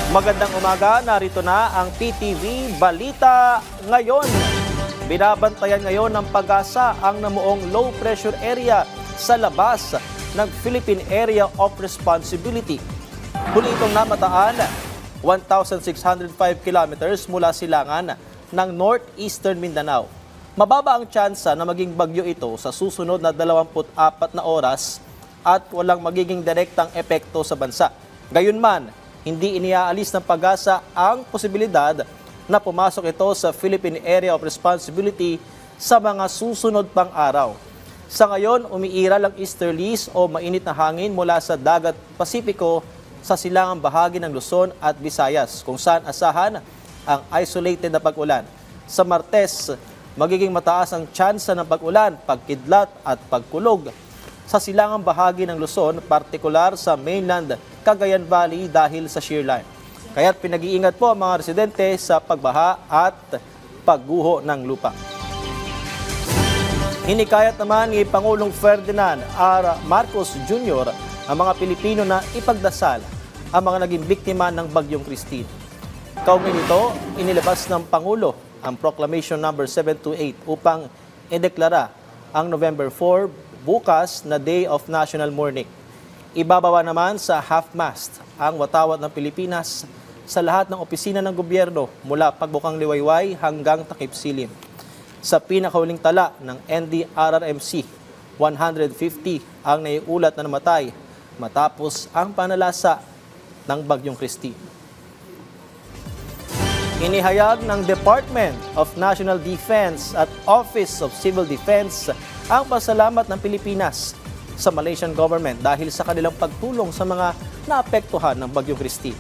Magandang umaga, narito na ang PTV Balita Ngayon. Binabantayan ngayon ng Pag-asa ang namuong low pressure area sa labas ng Philippine Area of Responsibility. Huli itong namataan 1,605 kilometers mula silangan ng northeastern Mindanao. Mababa ang tsansa na maging bagyo ito sa susunod na 24 na oras at walang magiging direktang epekto sa bansa. Gayunman, hindi iniaalis ng Pag-asa ang posibilidad na pumasok ito sa Philippine Area of Responsibility sa mga susunod pang araw. Sa ngayon, umiiral ang easterlies o mainit na hangin mula sa dagat Pasipiko sa silangang bahagi ng Luzon at Visayas, kung saan asahan ang isolated na pag-ulan. Sa Martes, magiging mataas ang tsansa ng pag-ulan, pagkidlat at pagkulog sa silangang bahagi ng Luzon, partikular sa mainland Cagayan Valley dahil sa shear line. Kaya't pinag-iingat po ang mga residente sa pagbaha at pagguho ng lupa. Hinikayat naman ni Pangulong Ferdinand R. Marcos Jr. ang mga Pilipino na ipagdasal ang mga naging biktima ng Bagyong Christine. Kaugnay nito, inilabas ng Pangulo ang Proclamation No. 728 upang ideklara ang November 4 bukas na Day of National Mourning. Ibababa naman sa half-mast ang watawat ng Pilipinas sa lahat ng opisina ng gobyerno mula Pagbukang Liwayway hanggang Takip Silim. Sa pinakahuling tala ng NDRRMC, 150 ang naiulat na namatay matapos ang panalasa ng Bagyong Christine. Inihayag ng Department of National Defense at Office of Civil Defense ang pasalamat ng Pilipinas sa Malaysian government dahil sa kanilang pagtulong sa mga naapektuhan ng Bagyong Christine.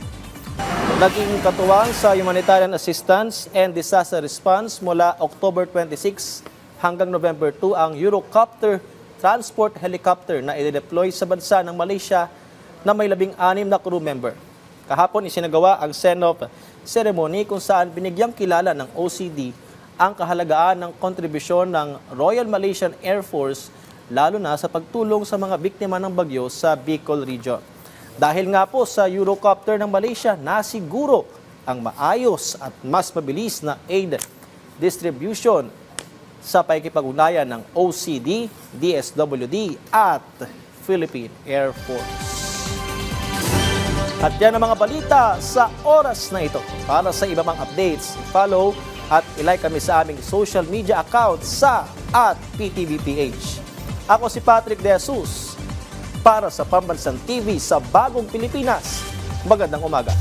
Naging katuwang sa humanitarian assistance and disaster response mula October 26 hanggang November 2 ang Eurocopter transport helicopter na i-deploy sa bansa ng Malaysia na may 16 na crew member. Kahapon isinagawa ang send-off ceremony kung saan binigyang kilala ng OCD ang kahalagaan ng kontribusyon ng Royal Malaysian Air Force lalo na sa pagtulong sa mga biktima ng bagyo sa Bicol Region. Dahil nga po sa Eurocopter ng Malaysia, nasiguro ang maayos at mas mabilis na aid distribution sa pakikipag-ugnayan ng OCD, DSWD at Philippine Air Force. At yan ang mga balita sa oras na ito. Para sa iba pang updates, follow at ilike kami sa aming social media account sa @PTVPH. Ako si Patrick De Jesus para sa Pambansang TV sa Bagong Pilipinas. Magandang umaga.